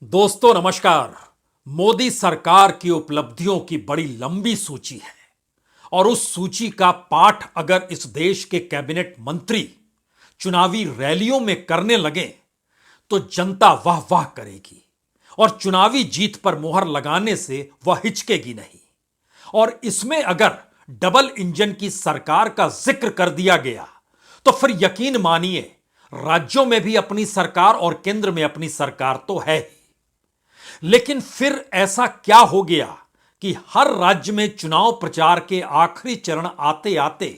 दोस्तों नमस्कार। मोदी सरकार की उपलब्धियों की बड़ी लंबी सूची है और उस सूची का पाठ अगर इस देश के कैबिनेट मंत्री चुनावी रैलियों में करने लगे तो जनता वाह वाह करेगी और चुनावी जीत पर मोहर लगाने से वह हिचकेगी नहीं। और इसमें अगर डबल इंजन की सरकार का जिक्र कर दिया गया तो फिर यकीन मानिए राज्यों में भी अपनी सरकार और केंद्र में अपनी सरकार तो है ही। लेकिन फिर ऐसा क्या हो गया कि हर राज्य में चुनाव प्रचार के आखिरी चरण आते आते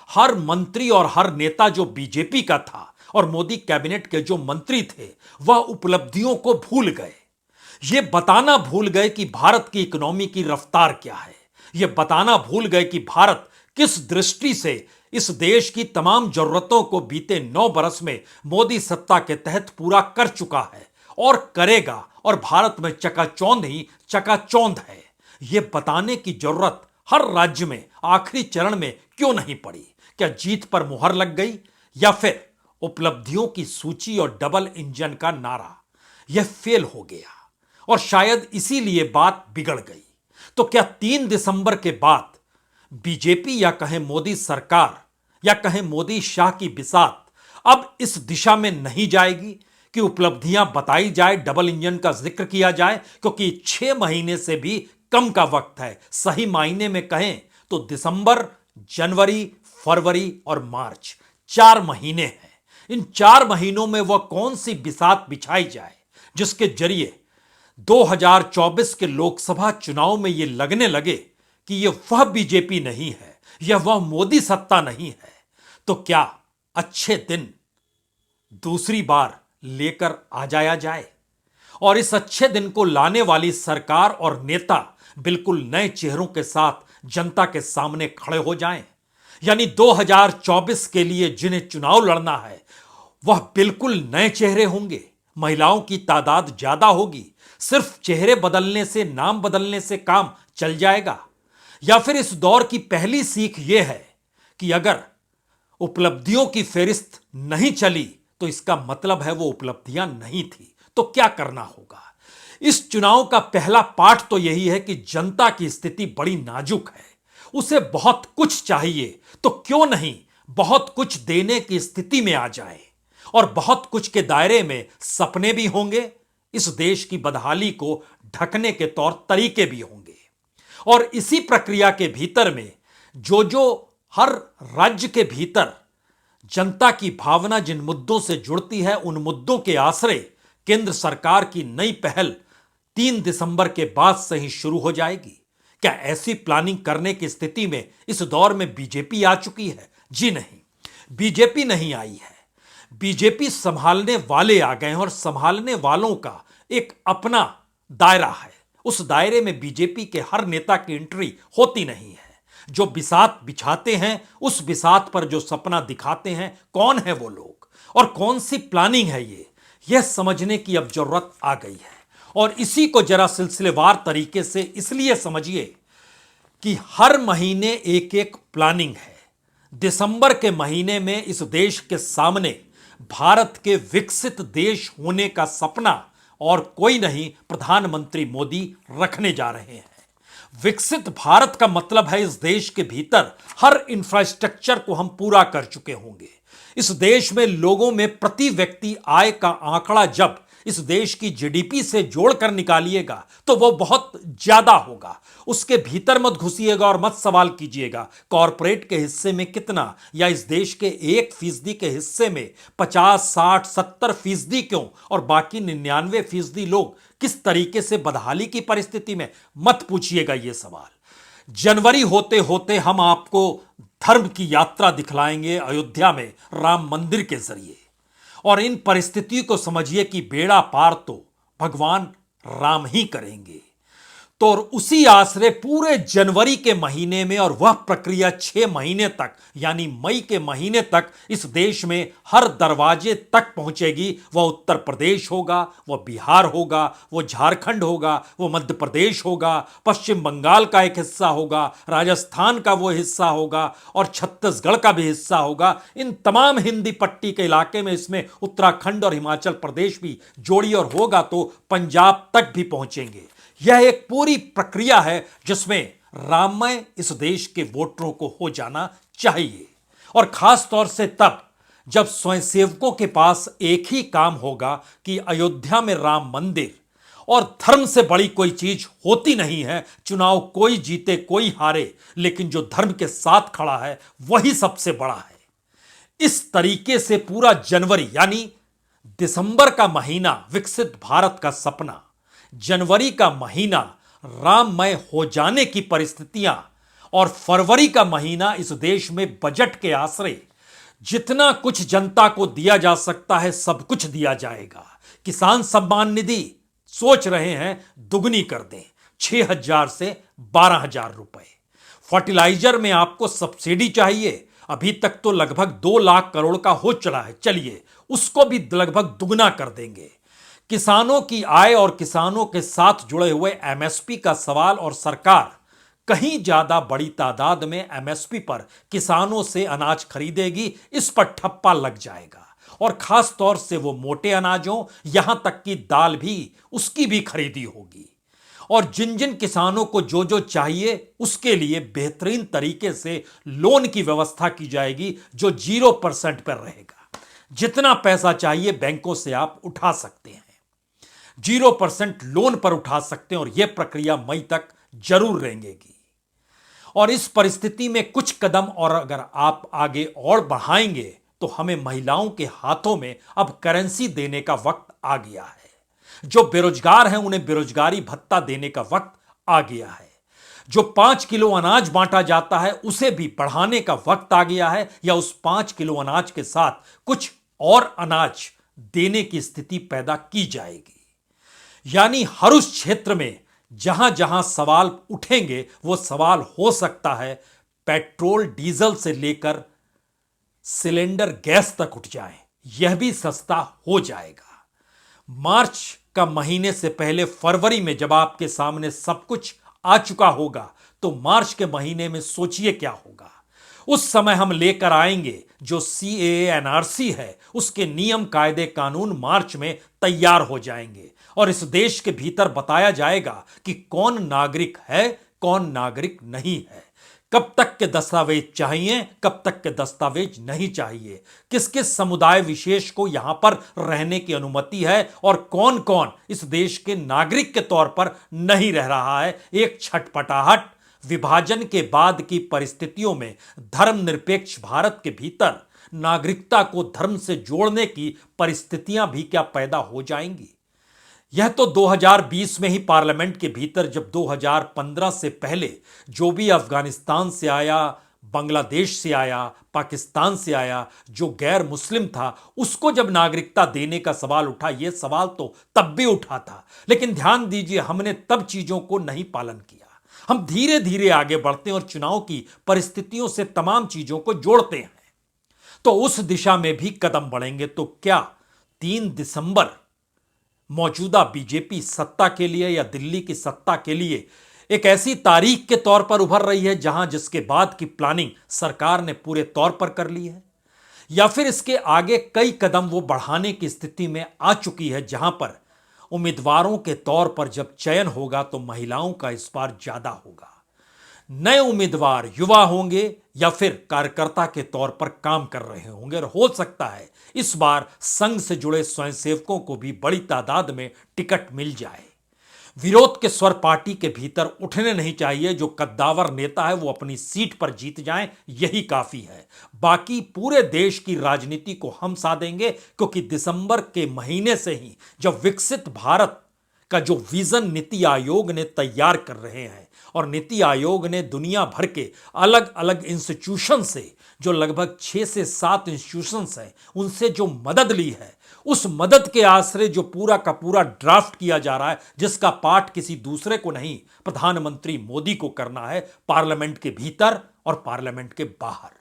हर मंत्री और हर नेता जो बीजेपी का था और मोदी कैबिनेट के जो मंत्री थे वह उपलब्धियों को भूल गए। ये बताना भूल गए कि भारत की इकोनॉमी की रफ्तार क्या है। ये बताना भूल गए कि भारत किस दृष्टि से इस देश की तमाम जरूरतों को बीते 9 बरस में मोदी सत्ता के तहत पूरा कर चुका है और करेगा। और भारत में चकाचौंध ही चकाचौंध है। यह बताने की जरूरत हर राज्य में आखिरी चरण में क्यों नहीं पड़ी। क्या जीत पर मुहर लग गई या फिर उपलब्धियों की सूची और डबल इंजन का नारा यह फेल हो गया और शायद इसीलिए बात बिगड़ गई। तो क्या 3 दिसंबर के बाद बीजेपी या कहें मोदी सरकार या कहें मोदी शाह की बिसात अब इस दिशा में नहीं जाएगी कि उपलब्धियां बताई जाए, डबल इंजन का जिक्र किया जाए? क्योंकि 6 महीने से भी कम का वक्त है। सही मायने में कहें तो दिसंबर, जनवरी, फरवरी और मार्च 4 महीने हैं। इन 4 महीनों में वह कौन सी बिसात बिछाई जाए जिसके जरिए 2024 के लोकसभा चुनाव में यह लगने लगे कि यह वह बीजेपी नहीं है, यह वह मोदी सत्ता नहीं है। तो क्या अच्छे दिन दूसरी बार लेकर आ जाया जाए और इस अच्छे दिन को लाने वाली सरकार और नेता बिल्कुल नए चेहरों के साथ जनता के सामने खड़े हो जाएं? यानी 2024 के लिए जिन्हें चुनाव लड़ना है वह बिल्कुल नए चेहरे होंगे। महिलाओं की तादाद ज्यादा होगी। सिर्फ चेहरे बदलने से, नाम बदलने से काम चल जाएगा? या फिर इस दौर की पहली सीख यह है कि अगर उपलब्धियों की फेरिस्त नहीं चली तो इसका मतलब है वो उपलब्धियां नहीं थी। तो क्या करना होगा? इस चुनाव का पहला पाठ तो यही है कि जनता की स्थिति बड़ी नाजुक है, उसे बहुत कुछ चाहिए। तो क्यों नहीं बहुत कुछ देने की स्थिति में आ जाए और बहुत कुछ के दायरे में सपने भी होंगे, इस देश की बदहाली को ढकने के तौर तरीके भी होंगे। और इसी प्रक्रिया के भीतर में जो जो हर राज्य के भीतर जनता की भावना जिन मुद्दों से जुड़ती है उन मुद्दों के आश्रय केंद्र सरकार की नई पहल 3 दिसंबर के बाद से ही शुरू हो जाएगी। क्या ऐसी प्लानिंग करने की स्थिति में इस दौर में बीजेपी आ चुकी है? जी नहीं, बीजेपी नहीं आई है। बीजेपी संभालने वाले आ गए हैं और संभालने वालों का एक अपना दायरा है। उस दायरे में बीजेपी के हर नेता की एंट्री होती नहीं है। जो बिसात बिछाते हैं उस बिसात पर जो सपना दिखाते हैं, कौन है वो लोग और कौन सी प्लानिंग है यह समझने की अब जरूरत आ गई है। और इसी को जरा सिलसिलेवार तरीके से इसलिए समझिए कि हर महीने एक एक प्लानिंग है। दिसंबर के महीने में इस देश के सामने भारत के विकसित देश होने का सपना और कोई नहीं, प्रधानमंत्री मोदी रखने जा रहे हैं। विकसित भारत का मतलब है इस देश के भीतर हर इंफ्रास्ट्रक्चर को हम पूरा कर चुके होंगे। इस देश में लोगों में प्रति व्यक्ति आय का आंकड़ा जब इस देश की जीडीपी से जोड़कर निकालिएगा तो वो बहुत ज्यादा होगा। उसके भीतर मत घुसिएगा और मत सवाल कीजिएगा कॉरपोरेट के हिस्से में कितना, या इस देश के 1% के हिस्से में 50, 60, 70% क्यों और बाकी 99% लोग किस तरीके से बदहाली की परिस्थिति में, मत पूछिएगा ये सवाल। जनवरी होते होते हम आपको धर्म की यात्रा दिखलाएंगे अयोध्या में राम मंदिर के जरिए। और इन परिस्थितियों को समझिए कि बेड़ा पार तो भगवान राम ही करेंगे। तो और उसी आसरे पूरे जनवरी के महीने में, और वह प्रक्रिया 6 महीने तक यानी मई के महीने तक इस देश में हर दरवाजे तक पहुंचेगी। वह उत्तर प्रदेश होगा, वह बिहार होगा, वह झारखंड होगा, वह मध्य प्रदेश होगा, पश्चिम बंगाल का एक हिस्सा होगा, राजस्थान का वो हिस्सा होगा और छत्तीसगढ़ का भी हिस्सा होगा। इन तमाम हिंदी पट्टी के इलाके में इसमें उत्तराखंड और हिमाचल प्रदेश भी जोड़ी, और होगा तो पंजाब तक भी पहुंचेंगे। यह एक पूरी प्रक्रिया है जिसमें राममय इस देश के वोटरों को हो जाना चाहिए, और खास तौर से तब जब स्वयंसेवकों के पास एक ही काम होगा कि अयोध्या में राम मंदिर, और धर्म से बड़ी कोई चीज होती नहीं है। चुनाव कोई जीते कोई हारे, लेकिन जो धर्म के साथ खड़ा है वही सबसे बड़ा है। इस तरीके से पूरा जनवरी यानी दिसंबर का महीना विकसित भारत का सपना, जनवरी का महीना राममय हो जाने की परिस्थितियां, और फरवरी का महीना इस देश में बजट के आश्रय जितना कुछ जनता को दिया जा सकता है सब कुछ दिया जाएगा। किसान सम्मान निधि सोच रहे हैं दुगनी कर दें, 6,000 से 12,000 रुपए। फर्टिलाइजर में आपको सब्सिडी चाहिए, अभी तक तो लगभग 2 लाख करोड़ का हो चला है, चलिए उसको भी लगभग दुगना कर देंगे। किसानों की आय और किसानों के साथ जुड़े हुए एमएसपी का सवाल, और सरकार कहीं ज्यादा बड़ी तादाद में एमएसपी पर किसानों से अनाज खरीदेगी, इस पर ठप्पा लग जाएगा। और खास तौर से वो मोटे अनाजों, यहां तक कि दाल भी, उसकी भी खरीदी होगी। और जिन जिन किसानों को जो जो चाहिए उसके लिए बेहतरीन तरीके से लोन की व्यवस्था की जाएगी जो 0% पर रहेगा। जितना पैसा चाहिए बैंकों से आप उठा सकते हैं, 0% लोन पर उठा सकते हैं, और यह प्रक्रिया मई तक जरूर रहेंगी। और इस परिस्थिति में कुछ कदम और अगर आप आगे और बढ़ाएंगे तो हमें महिलाओं के हाथों में अब करेंसी देने का वक्त आ गया है। जो बेरोजगार हैं उन्हें बेरोजगारी भत्ता देने का वक्त आ गया है। जो 5 किलो अनाज बांटा जाता है उसे भी बढ़ाने का वक्त आ गया है, या उस 5 किलो अनाज के साथ कुछ और अनाज देने की स्थिति पैदा की जाएगी। यानी हर उस क्षेत्र में जहां जहां सवाल उठेंगे वो सवाल हो सकता है पेट्रोल डीजल से लेकर सिलेंडर गैस तक उठ जाए, यह भी सस्ता हो जाएगा। मार्च का महीने से पहले फरवरी में जब आपके सामने सब कुछ आ चुका होगा तो मार्च के महीने में सोचिए क्या होगा। उस समय हम लेकर आएंगे जो सीएए एनआरसी है, उसके नियम कायदे कानून मार्च में तैयार हो जाएंगे, और इस देश के भीतर बताया जाएगा कि कौन नागरिक है कौन नागरिक नहीं है, कब तक के दस्तावेज चाहिए कब तक के दस्तावेज नहीं चाहिए, किस किस समुदाय विशेष को यहां पर रहने की अनुमति है, और कौन कौन इस देश के नागरिक के तौर पर नहीं रह रहा है। एक छटपटाहट विभाजन के बाद की परिस्थितियों में धर्मनिरपेक्ष भारत के भीतर नागरिकता को धर्म से जोड़ने की परिस्थितियां भी क्या पैदा हो जाएंगी। यह तो 2020 में ही पार्लियामेंट के भीतर, जब 2015 से पहले जो भी अफगानिस्तान से आया, बांग्लादेश से आया, पाकिस्तान से आया, जो गैर मुस्लिम था, उसको जब नागरिकता देने का सवाल उठा, यह सवाल तो तब भी उठा था, लेकिन ध्यान दीजिए हमने तब चीजों को नहीं पालन किया। हम धीरे धीरे आगे बढ़ते हैं और चुनाव की परिस्थितियों से तमाम चीजों को जोड़ते हैं, तो उस दिशा में भी कदम बढ़ेंगे। तो क्या 3 दिसंबर मौजूदा बीजेपी सत्ता के लिए या दिल्ली की सत्ता के लिए एक ऐसी तारीख के तौर पर उभर रही है जहां जिसके बाद की प्लानिंग सरकार ने पूरे तौर पर कर ली है, या फिर इसके आगे कई कदम वो बढ़ाने की स्थिति में आ चुकी है, जहां पर उम्मीदवारों के तौर पर जब चयन होगा तो महिलाओं का इस बार ज्यादा होगा। नए उम्मीदवार युवा होंगे या फिर कार्यकर्ता के तौर पर काम कर रहे होंगे, और हो सकता है इस बार संघ से जुड़े स्वयंसेवकों को भी बड़ी तादाद में टिकट मिल जाए। विरोध के स्वर पार्टी के भीतर उठने नहीं चाहिए, जो कद्दावर नेता है वो अपनी सीट पर जीत जाएं, यही काफी है। बाकी पूरे देश की राजनीति को हम साधेंगे, क्योंकि दिसंबर के महीने से ही जब विकसित भारत का जो विजन नीति आयोग ने तैयार कर रहे हैं, और नीति आयोग ने दुनिया भर के अलग अलग इंस्टीट्यूशन से जो लगभग 6 से 7 इंस्टीट्यूशंस हैं, उनसे जो मदद ली है, उस मदद के आश्रय जो पूरा का पूरा ड्राफ्ट किया जा रहा है, जिसका पाठ किसी दूसरे को नहीं, प्रधानमंत्री मोदी को करना है, पार्लियामेंट के भीतर और पार्लियामेंट के बाहर।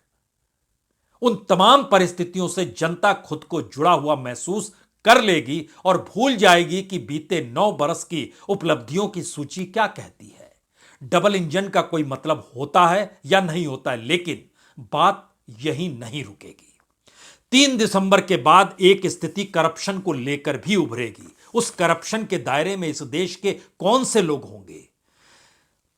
उन तमाम परिस्थितियों से जनता खुद को जुड़ा हुआ महसूस कर लेगी और भूल जाएगी कि बीते 9 बरस की उपलब्धियों की सूची क्या कहती है। डबल इंजन का कोई मतलब होता है या नहीं होता है, लेकिन बात यही नहीं रुकेगी। 3 दिसंबर के बाद एक स्थिति करप्शन को लेकर भी उभरेगी। उस करप्शन के दायरे में इस देश के कौन से लोग होंगे?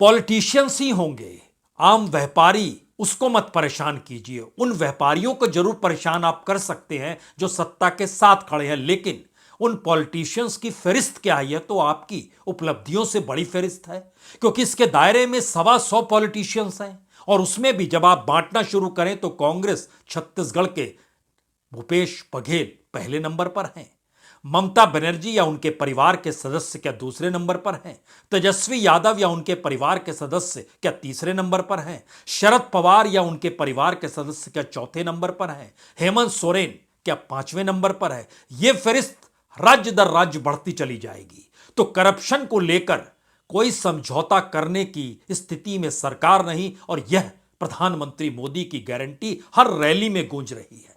पॉलिटिशियंस ही होंगे, आम व्यापारी। उसको मत परेशान कीजिए। उन व्यापारियों को जरूर परेशान आप कर सकते हैं जो सत्ता के साथ खड़े हैं, लेकिन उन पॉलिटिशियंस की फहरिस्त क्या है? यह तो आपकी उपलब्धियों से बड़ी फहरिस्त है, क्योंकि इसके दायरे में 125 पॉलिटिशियंस हैं। और उसमें भी जब आप बांटना शुरू करें तो कांग्रेस छत्तीसगढ़ के भूपेश बघेल पहले नंबर पर हैं, ममता बनर्जी या उनके परिवार के सदस्य क्या दूसरे नंबर पर हैं, तेजस्वी यादव या उनके परिवार के सदस्य क्या तीसरे नंबर पर हैं, शरद पवार या उनके परिवार के सदस्य क्या चौथे नंबर पर हैं, हेमंत सोरेन क्या 5वें नंबर पर है। यह फहरिस्त राज्य दर राज्य बढ़ती चली जाएगी। तो करप्शन को लेकर कोई समझौता करने की स्थिति में सरकार नहीं, और यह प्रधानमंत्री मोदी की गारंटी हर रैली में गूंज रही है।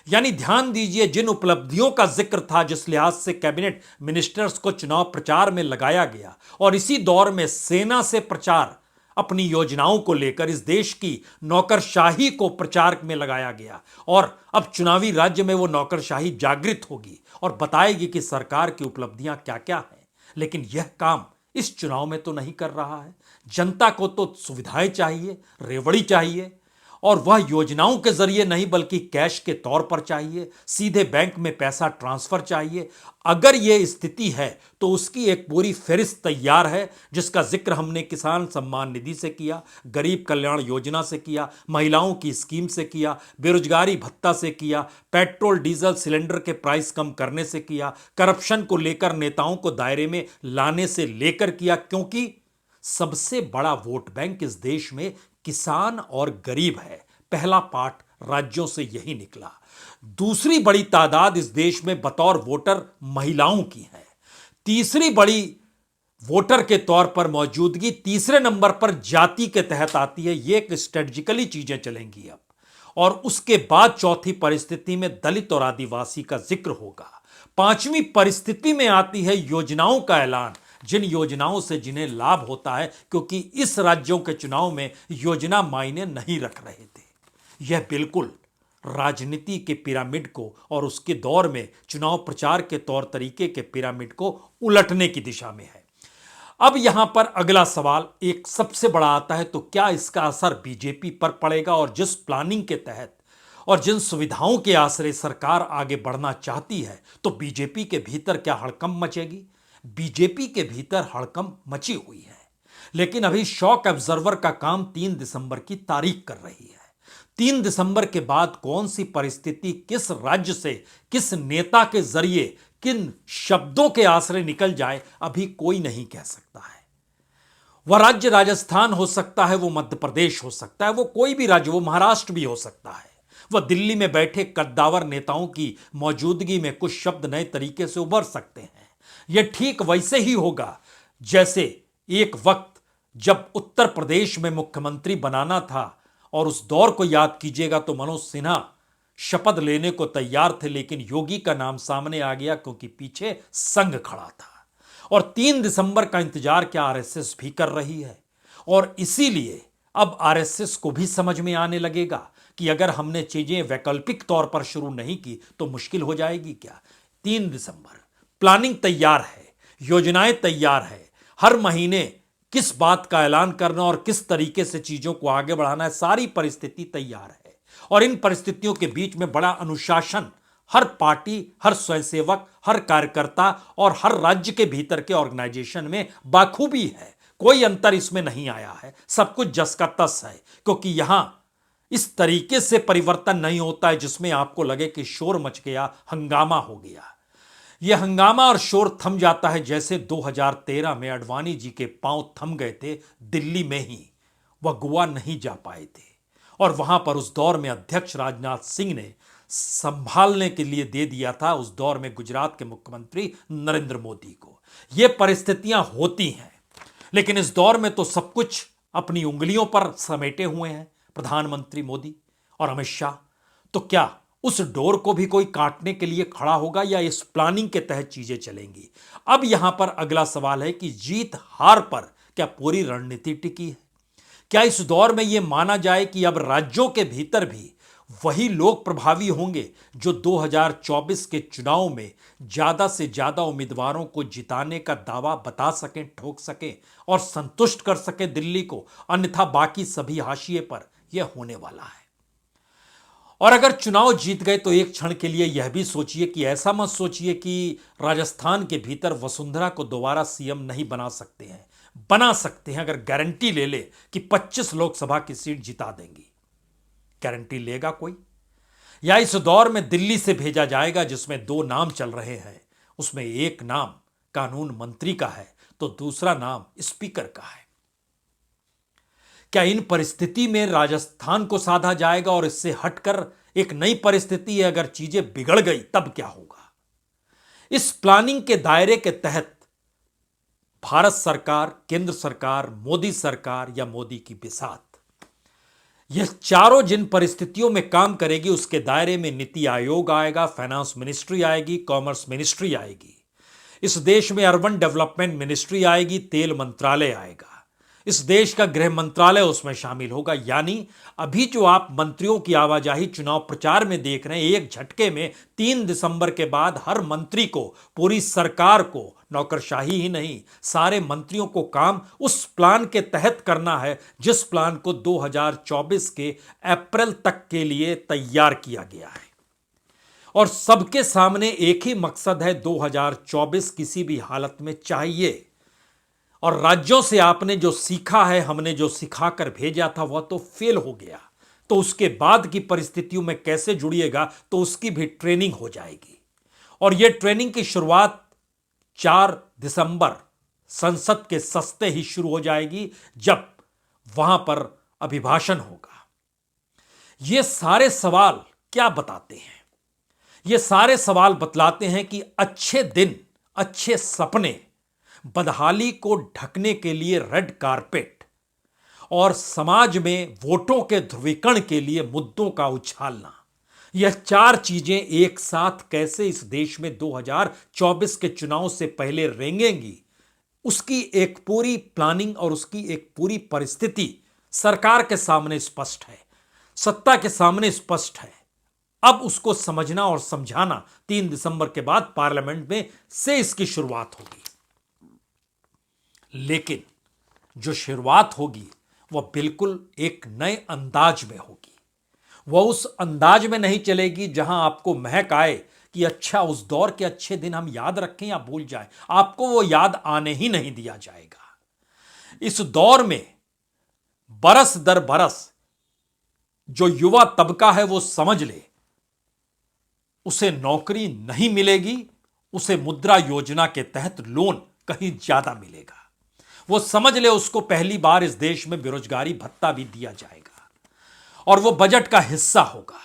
यानी ध्यान दीजिए, जिन उपलब्धियों का जिक्र था, जिस लिहाज से कैबिनेट मिनिस्टर्स को चुनाव प्रचार में लगाया गया, और इसी दौर में सेना से प्रचार अपनी योजनाओं को लेकर इस देश की नौकरशाही को प्रचार में लगाया गया, और अब चुनावी राज्य में वो नौकरशाही जागृत होगी और बताएगी कि सरकार की उपलब्धियां क्या क्या हैं। लेकिन यह काम इस चुनाव में तो नहीं कर रहा है। जनता को तो सुविधाएं चाहिए, रेवड़ी चाहिए, और वह योजनाओं के जरिए नहीं बल्कि कैश के तौर पर चाहिए, सीधे बैंक में पैसा ट्रांसफर चाहिए। अगर यह स्थिति है तो उसकी एक पूरी फहरिस्त तैयार है, जिसका जिक्र हमने किसान सम्मान निधि से किया, गरीब कल्याण योजना से किया, महिलाओं की स्कीम से किया, बेरोजगारी भत्ता से किया, पेट्रोल डीजल सिलेंडर के प्राइस कम करने से किया, करप्शन को लेकर नेताओं को दायरे में लाने से लेकर किया, क्योंकि सबसे बड़ा वोट बैंक इस देश में किसान और गरीब है। पहला पाठ राज्यों से यही निकला। दूसरी बड़ी तादाद इस देश में बतौर वोटर महिलाओं की है। तीसरी बड़ी वोटर के तौर पर मौजूदगी तीसरे नंबर पर जाति के तहत आती है। ये एक स्ट्रेटजिकली चीजें चलेंगी अब। और उसके बाद चौथी परिस्थिति में दलित और आदिवासी का जिक्र होगा। पांचवी परिस्थिति में आती है योजनाओं का ऐलान, जिन योजनाओं से जिन्हें लाभ होता है, क्योंकि इस राज्यों के चुनाव में योजना मायने नहीं रख रहे थे। यह बिल्कुल राजनीति के पिरामिड को और उसके दौर में चुनाव प्रचार के तौर तरीके के पिरामिड को उलटने की दिशा में है। अब यहां पर अगला सवाल एक सबसे बड़ा आता है, तो क्या इसका असर बीजेपी पर पड़ेगा? और जिस प्लानिंग के तहत और जिन सुविधाओं के आश्रय सरकार आगे बढ़ना चाहती है, तो बीजेपी के भीतर क्या हड़कंप मचेगी? बीजेपी के भीतर हड़कंप मची हुई है, लेकिन अभी शॉक ऑब्जर्वर का काम 3 दिसंबर की तारीख कर रही है। 3 दिसंबर के बाद कौन सी परिस्थिति किस राज्य से किस नेता के जरिए किन शब्दों के आश्रय निकल जाए, अभी कोई नहीं कह सकता है। वह राज्य राजस्थान हो सकता है, वो मध्य प्रदेश हो सकता है, वो कोई भी राज्य, वो महाराष्ट्र भी हो सकता है। वह दिल्ली में बैठे कद्दावर नेताओं की मौजूदगी में कुछ शब्द नए तरीके से उभर सकते हैं। यह ठीक वैसे ही होगा जैसे एक वक्त जब उत्तर प्रदेश में मुख्यमंत्री बनाना था, और उस दौर को याद कीजिएगा तो मनोज सिन्हा शपथ लेने को तैयार थे, लेकिन योगी का नाम सामने आ गया क्योंकि पीछे संघ खड़ा था। और 3 दिसंबर का इंतजार क्या आरएसएस भी कर रही है, और इसीलिए अब आरएसएस को भी समझ में आने लगेगा कि अगर हमने चीजें वैकल्पिक तौर पर शुरू नहीं की तो मुश्किल हो जाएगी। क्या 3 दिसंबर प्लानिंग तैयार है, योजनाएं तैयार है, हर महीने किस बात का ऐलान करना और किस तरीके से चीजों को आगे बढ़ाना है, सारी परिस्थिति तैयार है। और इन परिस्थितियों के बीच में बड़ा अनुशासन हर पार्टी, हर स्वयंसेवक, हर कार्यकर्ता और हर राज्य के भीतर के ऑर्गेनाइजेशन में बाखूबी है। कोई अंतर इसमें नहीं आया है, सब कुछ जस का तस है, क्योंकि यहां इस तरीके से परिवर्तन नहीं होता है जिसमें आपको लगे कि शोर मच गया, हंगामा हो गया। यह हंगामा और शोर थम जाता है जैसे 2013 में अडवाणी जी के पांव थम गए थे दिल्ली में ही, वह गोवा नहीं जा पाए थे। और वहां पर उस दौर में अध्यक्ष राजनाथ सिंह ने संभालने के लिए दे दिया था उस दौर में गुजरात के मुख्यमंत्री नरेंद्र मोदी को। ये परिस्थितियां होती हैं, लेकिन इस दौर में तो सब कुछ अपनी उंगलियों पर समेटे हुए हैं प्रधानमंत्री मोदी और अमित शाह। तो क्या उस डोर को भी कोई काटने के लिए खड़ा होगा या इस प्लानिंग के तहत चीजें चलेंगी? अब यहां पर अगला सवाल है कि जीत हार पर क्या पूरी रणनीति टिकी है? क्या इस दौर में यह माना जाए कि अब राज्यों के भीतर भी वही लोग प्रभावी होंगे जो 2024 के चुनाव में ज्यादा से ज्यादा उम्मीदवारों को जिताने का दावा बता सकें, ठोक सकें और संतुष्ट कर सकें दिल्ली को, अन्यथा बाकी सभी हाशिए पर यह होने वाला है। और अगर चुनाव जीत गए तो एक क्षण के लिए यह भी सोचिए कि ऐसा मत सोचिए कि राजस्थान के भीतर वसुंधरा को दोबारा सीएम नहीं बना सकते हैं। बना सकते हैं अगर गारंटी ले ले कि 25 लोकसभा की सीट जिता देंगी। गारंटी लेगा कोई? या इस दौर में दिल्ली से भेजा जाएगा जिसमें दो नाम चल रहे हैं, उसमें एक नाम कानून मंत्री का है तो दूसरा नाम स्पीकर का है। क्या इन परिस्थिति में राजस्थान को साधा जाएगा और इससे हटकर एक नई परिस्थिति है, अगर चीजें बिगड़ गई तब क्या होगा? इस प्लानिंग के दायरे के तहत भारत सरकार, केंद्र सरकार, मोदी सरकार या मोदी की बिसात, यह चारों जिन परिस्थितियों में काम करेगी उसके दायरे में नीति आयोग आएगा, फाइनेंस मिनिस्ट्री आएगी, कॉमर्स मिनिस्ट्री आएगी, इस देश में अर्बन डेवलपमेंट मिनिस्ट्री आएगी, तेल मंत्रालय आएगा, इस देश का गृह मंत्रालय उसमें शामिल होगा। यानी अभी जो आप मंत्रियों की आवाजाही चुनाव प्रचार में देख रहे हैं, एक झटके में 3 दिसंबर के बाद हर मंत्री को, पूरी सरकार को, नौकरशाही ही नहीं, सारे मंत्रियों को काम उस प्लान के तहत करना है जिस प्लान को 2024 के अप्रैल तक के लिए तैयार किया गया है। और सबके सामने एक ही मकसद है, 2024 किसी भी हालत में चाहिए। और राज्यों से आपने जो सीखा है, हमने जो सिखाकर भेजा था वह तो फेल हो गया, तो उसके बाद की परिस्थितियों में कैसे जुड़िएगा, तो उसकी भी ट्रेनिंग हो जाएगी। और यह ट्रेनिंग की शुरुआत 4 दिसंबर संसद के सस्ते ही शुरू हो जाएगी, जब वहां पर अभिभाषण होगा। ये सारे सवाल क्या बताते हैं? ये सारे सवाल बतलाते हैं कि अच्छे दिन, अच्छे सपने, बदहाली को ढकने के लिए रेड कारपेट और समाज में वोटों के ध्रुवीकरण के लिए मुद्दों का उछालना, यह 4 चीजें एक साथ कैसे इस देश में 2024 के चुनाव से पहले रेंगेंगी, उसकी एक पूरी प्लानिंग और उसकी एक पूरी परिस्थिति सरकार के सामने स्पष्ट है, सत्ता के सामने स्पष्ट है। अब उसको समझना और समझाना 3 दिसंबर के बाद पार्लियामेंट में से इसकी शुरुआत होगी। लेकिन जो शुरुआत होगी वह बिल्कुल एक नए अंदाज में होगी। वह उस अंदाज में नहीं चलेगी जहां आपको महक आए कि अच्छा उस दौर के अच्छे दिन हम याद रखें या भूल जाएं। आपको वो याद आने ही नहीं दिया जाएगा। इस दौर में बरस दर बरस जो युवा तबका है वो समझ ले, उसे नौकरी नहीं मिलेगी, उसे मुद्रा योजना के तहत लोन कहीं ज्यादा मिलेगा। वो समझ ले उसको पहली बार इस देश में बेरोजगारी भत्ता भी दिया जाएगा और वो बजट का हिस्सा होगा।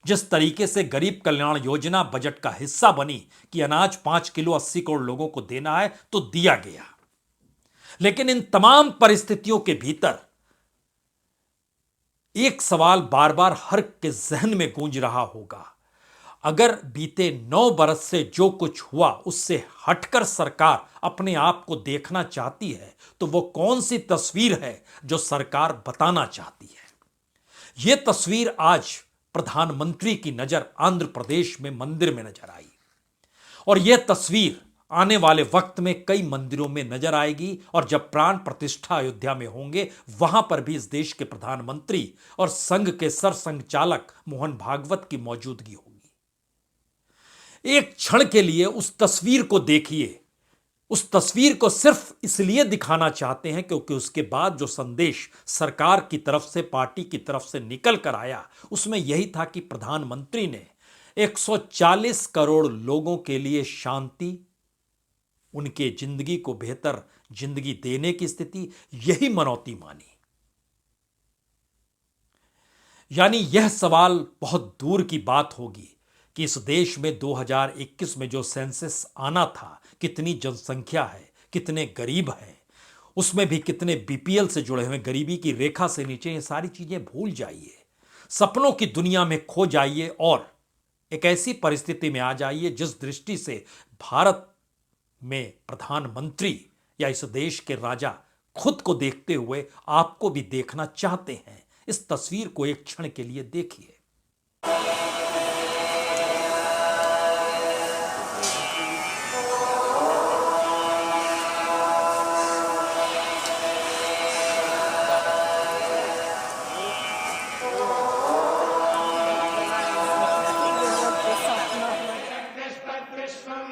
जिस तरीके से गरीब कल्याण योजना बजट का हिस्सा बनी कि अनाज 5 किलो 80 करोड़ लोगों को देना है तो दिया गया। लेकिन इन तमाम परिस्थितियों के भीतर एक सवाल बार बार हर के जहन में गूंज रहा होगा, अगर बीते 9 बरस से जो कुछ हुआ उससे हटकर सरकार अपने आप को देखना चाहती है तो वो कौन सी तस्वीर है जो सरकार बताना चाहती है? यह तस्वीर आज प्रधानमंत्री की नजर आंध्र प्रदेश में मंदिर में नजर आई और यह तस्वीर आने वाले वक्त में कई मंदिरों में नजर आएगी और जब प्राण प्रतिष्ठा अयोध्या में होंगे वहां पर भी इस देश के प्रधानमंत्री और संघ के सरसंघचालक मोहन भागवत की मौजूदगी होगी। एक क्षण के लिए उस तस्वीर को देखिए। उस तस्वीर को सिर्फ इसलिए दिखाना चाहते हैं क्योंकि उसके बाद जो संदेश सरकार की तरफ से, पार्टी की तरफ से निकल कर आया उसमें यही था कि प्रधानमंत्री ने 140 करोड़ लोगों के लिए शांति, उनके जिंदगी को बेहतर जिंदगी देने की स्थिति, यही मनौती मानी। यानी यह सवाल बहुत दूर की बात होगी कि इस देश में 2021 में जो सेंसस आना था, कितनी जनसंख्या है, कितने गरीब हैं, उसमें भी कितने बीपीएल से जुड़े हुए, गरीबी की रेखा से नीचे, ये सारी चीजें भूल जाइए। सपनों की दुनिया में खो जाइए और एक ऐसी परिस्थिति में आ जाइए जिस दृष्टि से भारत में प्रधानमंत्री या इस देश के राजा खुद को देखते हुए आपको भी देखना चाहते हैं। इस तस्वीर को एक क्षण के लिए देखिए। विश्वं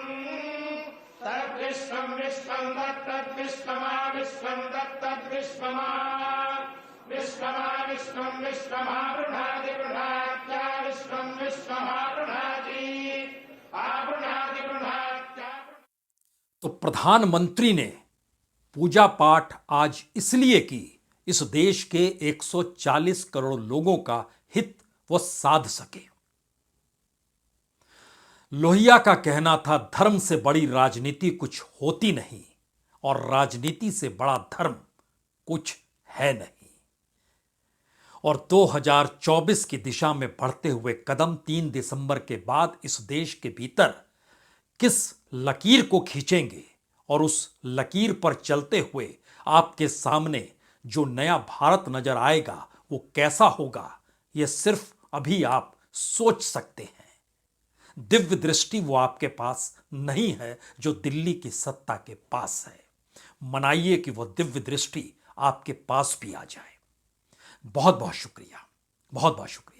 तद्विश्वं विश्वं तद्विश्वमा विश्वं तद्विश्वमा विश्वमा विश्वं विश्वमारुणादि गृहात्या विश्वं विश्वमारुणादि आरुणादि गृहात्या। तो प्रधानमंत्री ने पूजा पाठ आज इसलिए की इस देश के 140 करोड़ लोगों का हित वो साध सके। लोहिया का कहना था, धर्म से बड़ी राजनीति कुछ होती नहीं और राजनीति से बड़ा धर्म कुछ है नहीं। और 2024 की दिशा में बढ़ते हुए कदम 3 दिसंबर के बाद इस देश के भीतर किस लकीर को खींचेंगे और उस लकीर पर चलते हुए आपके सामने जो नया भारत नजर आएगा वो कैसा होगा, यह सिर्फ अभी आप सोच सकते हैं। दिव्य दृष्टि वो आपके पास नहीं है जो दिल्ली की सत्ता के पास है। मनाइए कि वो दिव्य दृष्टि आपके पास भी आ जाए। बहुत बहुत शुक्रिया, बहुत बहुत शुक्रिया।